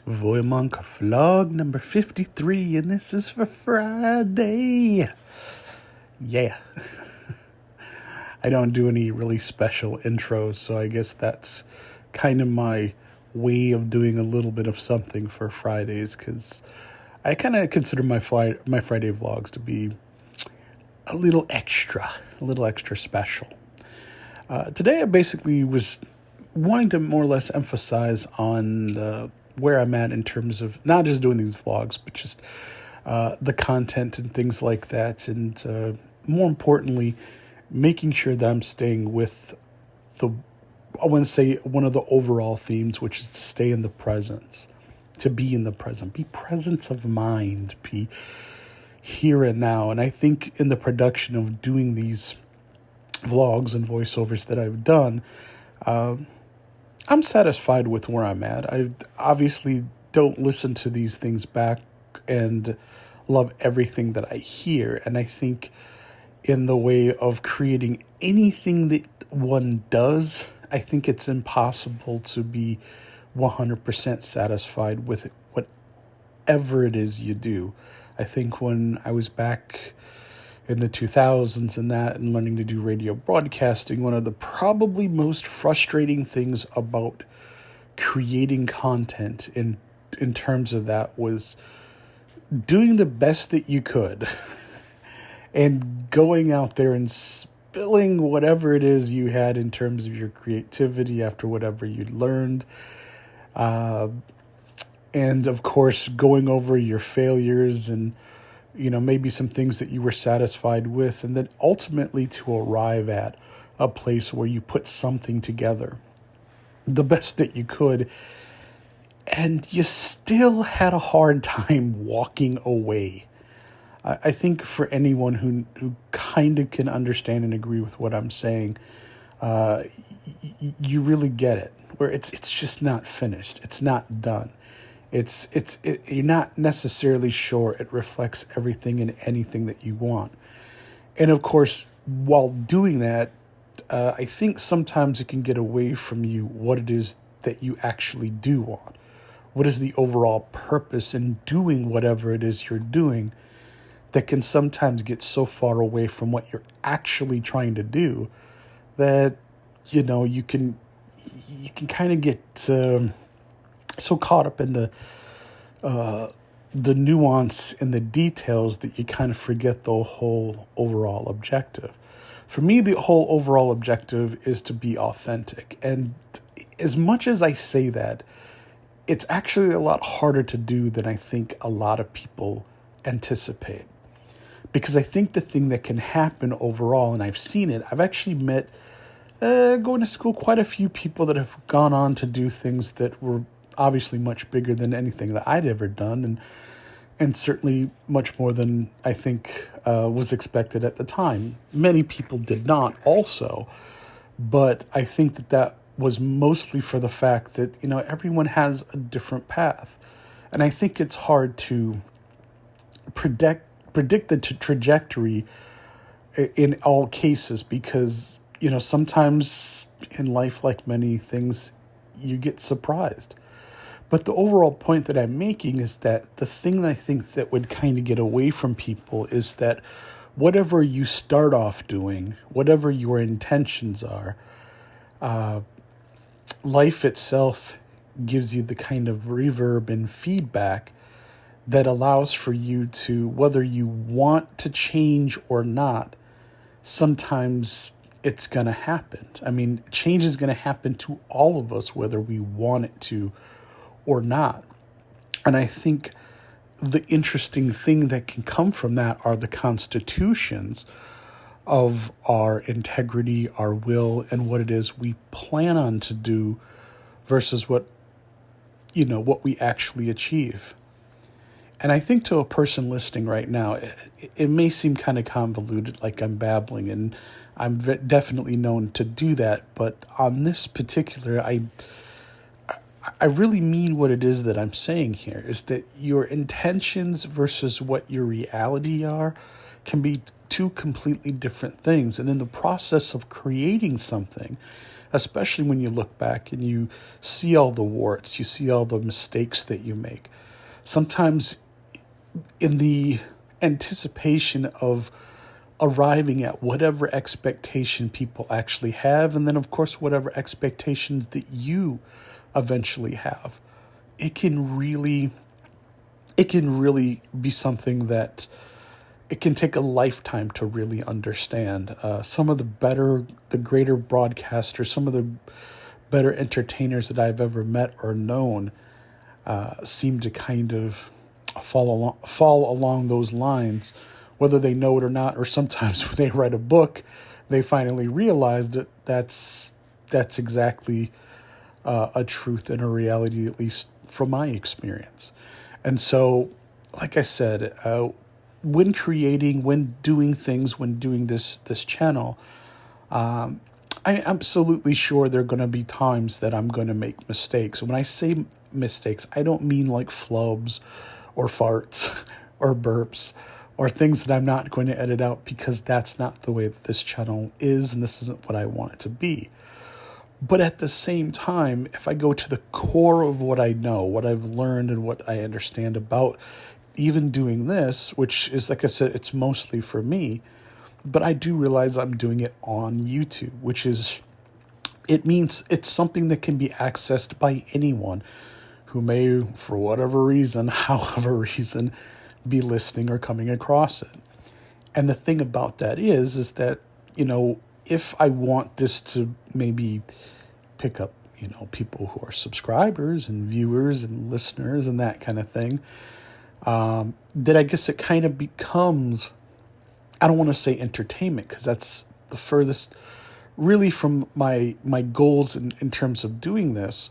VoyMonk vlog number 53, and this is for Friday. Yeah. I don't do any really special intros, so I guess that's kind of my way of doing a little bit of something for Fridays, because I kind of consider my Friday vlogs to be a little extra special. Today I basically was wanting to more or less emphasize on where I'm at in terms of not just doing these vlogs, but just the content and things like that. And more importantly, making sure that I'm staying with I want to say one of the overall themes, which is to stay in the presence, to be in the present, be presence of mind, be here and now. And I think in the production of doing these vlogs and voiceovers that I've done, I'm satisfied with where I'm at. I obviously don't listen to these things back and love everything that I hear. And I think in the way of creating anything that one does, I think it's impossible to be 100% satisfied with whatever it is you do. I think when I was back in the 2000s and learning to do radio broadcasting, one of the probably most frustrating things about creating content in terms of that was doing the best that you could and going out there and spilling whatever it is you had in terms of your creativity after whatever you'd learned. And of course, going over your failures and maybe some things that you were satisfied with, and then ultimately to arrive at a place where you put something together the best that you could, and you still had a hard time walking away. I think for anyone who kind of can understand and agree with what I'm saying, you really get it, where it's just not finished. It's not done. You're not necessarily sure it reflects everything and anything that you want. And of course, while doing that, I think sometimes it can get away from you what it is that you actually do want. What is the overall purpose in doing whatever it is you're doing that can sometimes get so far away from what you're actually trying to do that, you can kind of get so caught up in the nuance and the details that you kind of forget the whole overall objective. For me, the whole overall objective is to be authentic. And as much as I say that, it's actually a lot harder to do than I think a lot of people anticipate. Because I think the thing that can happen overall, and I've seen it, I've actually met, going to school, quite a few people that have gone on to do things that were obviously much bigger than anything that I'd ever done, and certainly much more than I think was expected at the time. Many people did not also, but I think that was mostly for the fact that, everyone has a different path. And I think it's hard to predict the trajectory in all cases because, sometimes in life, like many things, you get surprised. But the overall point that I'm making is that the thing that I think that would kind of get away from people is that whatever you start off doing, whatever your intentions are, life itself gives you the kind of reverb and feedback that allows for you to, whether you want to change or not, sometimes it's going to happen. I mean, change is going to happen to all of us, whether we want it to or not. And I think the interesting thing that can come from that are the constitutions of our integrity, our will, and what it is we plan on to do versus what we actually achieve. And I think to a person listening right now, it may seem kind of convoluted, like I'm babbling, and I'm definitely known to do that. But on this particular, I really mean what it is that I'm saying here, is that your intentions versus what your reality are can be two completely different things. And in the process of creating something, especially when you look back and you see all the warts, you see all the mistakes that you make. Sometimes in the anticipation of arriving at whatever expectation people actually have, and then of course whatever expectations that you eventually have, it can really be something that it can take a lifetime to really understand. Some of the greater broadcasters, some of the better entertainers that I've ever met or known seem to kind of fall along those lines, whether they know it or not, or sometimes when they write a book, they finally realize that that's exactly a truth and a reality, at least from my experience. And so, like I said, when creating, when doing things, when doing this channel, I'm absolutely sure there are going to be times that I'm going to make mistakes. When I say mistakes, I don't mean like flubs or farts or burps or things that I'm not going to edit out, because that's not the way that this channel is, and this isn't what I want it to be. But at the same time, if I go to the core of what I know, what I've learned, and what I understand about even doing this, which is, like I said, it's mostly for me, but I do realize I'm doing it on YouTube, which is, it means it's something that can be accessed by anyone who may, for whatever reason, however reason, be listening or coming across it. And the thing about that is that, if I want this to maybe pick up, people who are subscribers and viewers and listeners and that kind of thing, that I guess it kind of becomes, I don't want to say entertainment, because that's the furthest really from my goals in terms of doing this.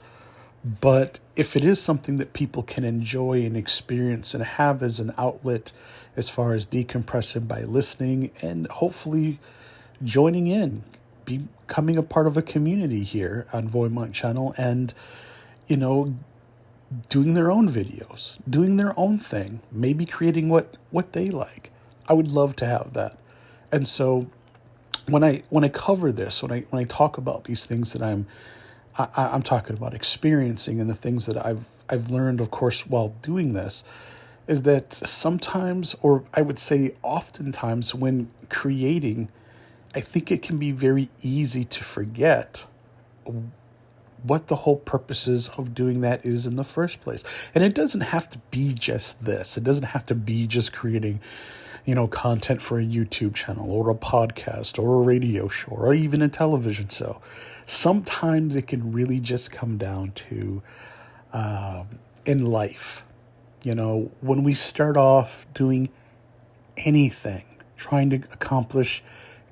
But if it is something that people can enjoy and experience and have as an outlet as far as decompressing by listening and hopefully joining in, becoming a part of a community here on VoyMonk channel, and, doing their own videos, doing their own thing, maybe creating what they like. I would love to have that. And so when I cover this, when I talk about these things that I'm talking about experiencing, and the things that I've learned, of course, while doing this, is that sometimes, or I would say oftentimes, when creating, I think it can be very easy to forget what the whole purposes of doing that is in the first place. And it doesn't have to be just this. It doesn't have to be just creating, content for a YouTube channel or a podcast or a radio show or even a television show. Sometimes it can really just come down to, in life, when we start off doing anything, trying to accomplish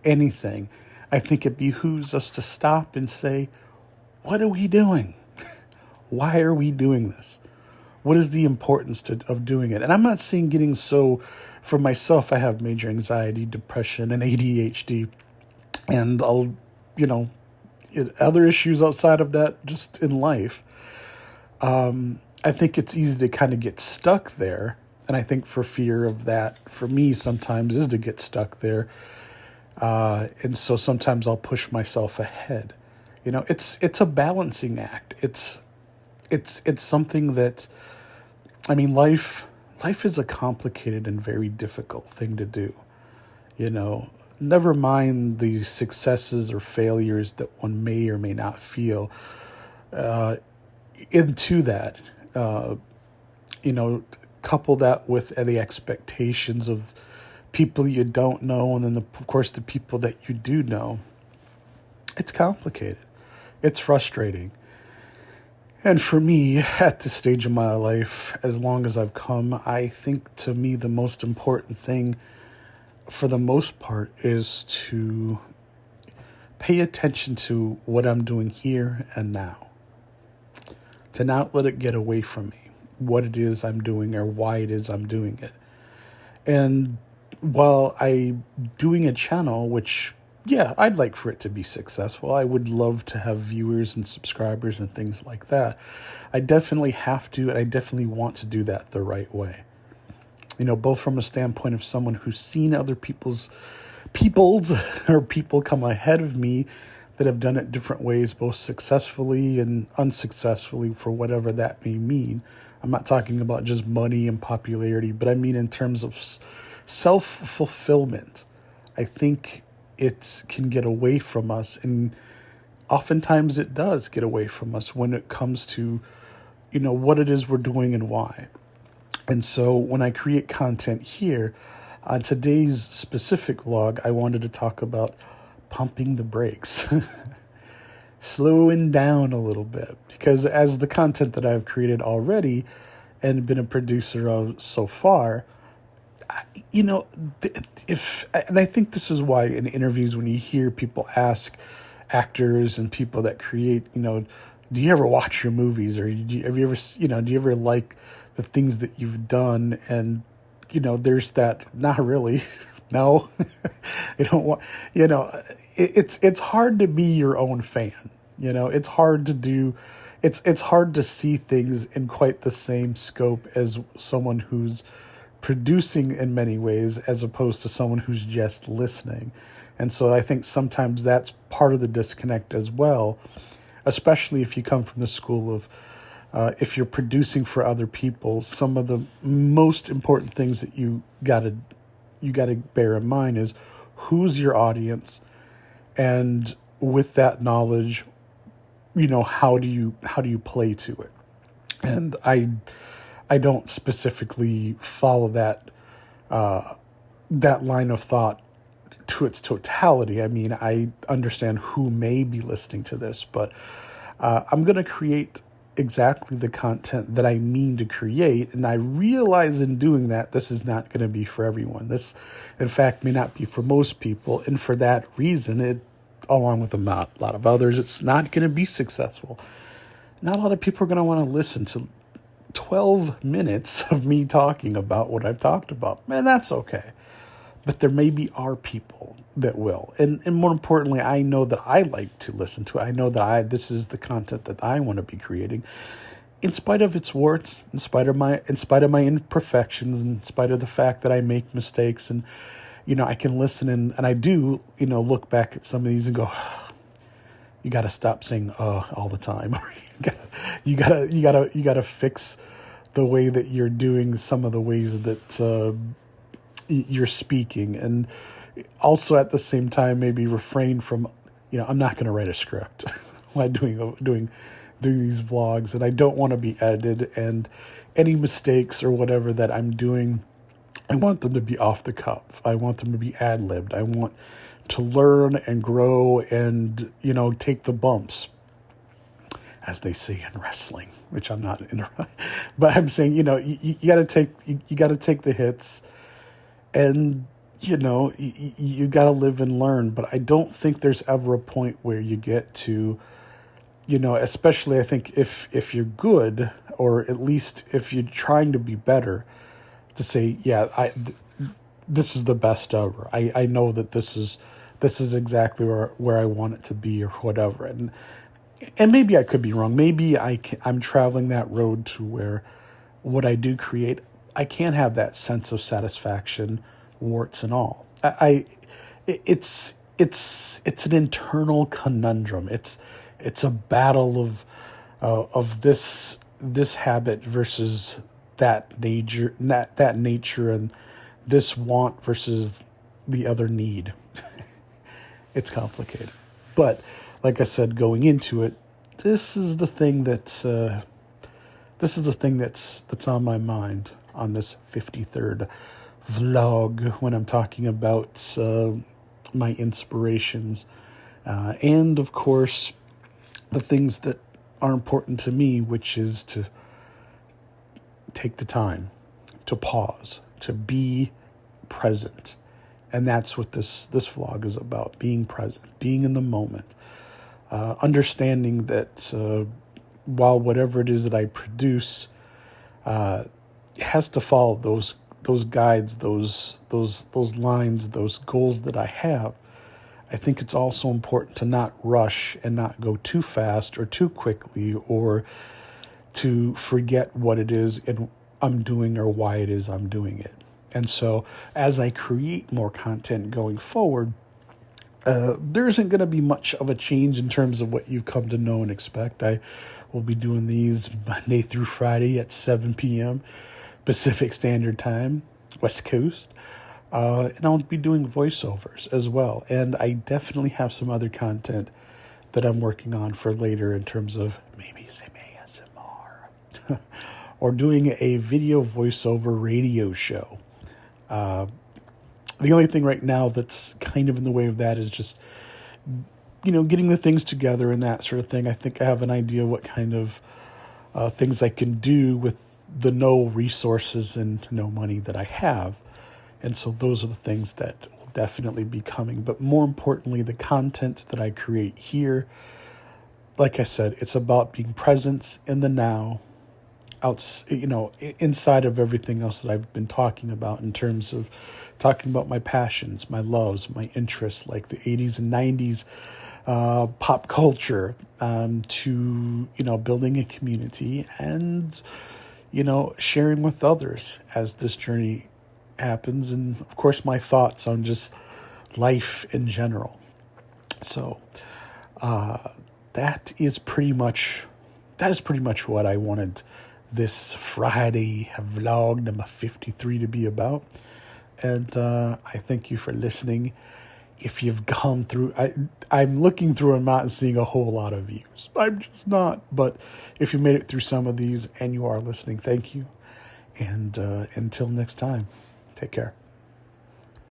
anything, I think it behooves us to stop and say, what are we doing? Why are we doing this? What is the importance of doing it? And I'm not saying getting so, for myself, I have major anxiety, depression, and ADHD, and other issues outside of that, just in life. I think it's easy to kind of get stuck there. And I think for fear of that, for me, sometimes is to get stuck there. And so sometimes I'll push myself ahead. It's a balancing act. It's something that, life is a complicated and very difficult thing to do. Never mind the successes or failures that one may or may not feel into that. Couple that with the expectations of people you don't know, and then of course the people that you do know. It's complicated. It's frustrating. And for me, at this stage of my life, as long as I've come, I think to me the most important thing, for the most part, is to pay attention to what I'm doing here and now. To not let it get away from me, what it is I'm doing or why it is I'm doing it. And while I'm doing a channel, which, yeah, I'd like for it to be successful. I would love to have viewers and subscribers and things like that. I definitely have to, and I definitely want to do that the right way. Both from a standpoint of someone who's seen other people's or people come ahead of me that have done it different ways, both successfully and unsuccessfully, for whatever that may mean. I'm not talking about just money and popularity, but I mean in terms of self-fulfillment. I think it can get away from us, and oftentimes it does get away from us when it comes to, what it is we're doing and why. And so when I create content here, on today's specific vlog, I wanted to talk about pumping the brakes, slowing down a little bit, because as the content that I've created already and been a producer of so far, and I think this is why in interviews, when you hear people ask actors and people that create, do you ever watch your movies, or have you ever, do you ever like the things that you've done? And, there's that, not really. No, you don't want, it's hard to be your own fan. It's hard to do, it's hard to see things in quite the same scope as someone who's producing in many ways, as opposed to someone who's just listening. And so I think sometimes that's part of the disconnect as well, especially if you come from the school of, if you're producing for other people, some of the most important things that you gotta bear in mind is who's your audience, and with that knowledge, how do you play to it. And I don't specifically follow that line of thought to its totality. I mean, I understand who may be listening to this, but I'm going to create exactly the content that I mean to create. And I realize in doing that, this is not going to be for everyone. This, in fact, may not be for most people. And for that reason, it, along with a lot of others, it's not going to be successful. Not a lot of people are going to want to listen to 12 minutes of me talking about what I've talked about. And that's okay. But there maybe are people that will. And more importantly, I know that I like to listen to it. I know that this is the content that I want to be creating, in spite of its warts, in spite of my imperfections, in spite of the fact that I make mistakes. And, I can listen and I do, look back at some of these and go, you got to stop saying all the time. you gotta fix the way that you're doing some of the ways that you're speaking, and also at the same time maybe refrain from, I'm not going to write a script while doing these vlogs, and I don't want to be edited, and any mistakes or whatever that I'm doing, I want them to be off the cuff. I want them to be ad-libbed. I want to learn and grow and, take the bumps, as they say in wrestling, which I'm not in, but I'm saying, you got to take the hits, and, you got to live and learn. But I don't think there's ever a point where you get to, especially I think if you're good, or at least if you're trying to be better, to say, this is the best ever. I know that this is exactly where I want it to be, or whatever. And maybe I could be wrong. Maybe I'm traveling that road to where what I do create, I can't have that sense of satisfaction, warts and all. It's an internal conundrum. It's a battle of this habit versus that nature, and this want versus the other need. It's complicated, but like I said, going into it, this is the thing that's on my mind on this 53rd vlog, when I'm talking about my inspirations, and of course the things that are important to me, which is to take the time to pause, to be present. And that's what this vlog is about: being present, being in the moment, understanding that while whatever it is that I produce has to follow those guides, those lines, those goals that I have, I think it's also important to not rush and not go too fast or too quickly, or to forget what it is I'm doing or why it is I'm doing it. And so as I create more content going forward, There isn't going to be much of a change in terms of what you've come to know and expect. I will be doing these Monday through Friday at 7 p.m. Pacific Standard Time, West Coast. And I'll be doing voiceovers as well. And I definitely have some other content that I'm working on for later in terms of maybe some ASMR or doing a video voiceover radio show. The only thing right now that's kind of in the way of that is just, getting the things together and that sort of thing. I think I have an idea what kind of things I can do with the no resources and no money that I have. And so those are the things that will definitely be coming. But more importantly, the content that I create here, like I said, it's about being present in the now, inside of everything else that I've been talking about in terms of talking about my passions, my loves, my interests, like the 80s and 90s pop culture, to, building a community and, sharing with others as this journey happens. And of course, my thoughts on just life in general. So that is pretty much what I wanted this Friday vlog number 53 to be about. And I thank you for listening. If you've gone through, I'm looking through and not seeing a whole lot of views. I'm just not. But if you made it through some of these and you are listening, thank you. And until next time, take care.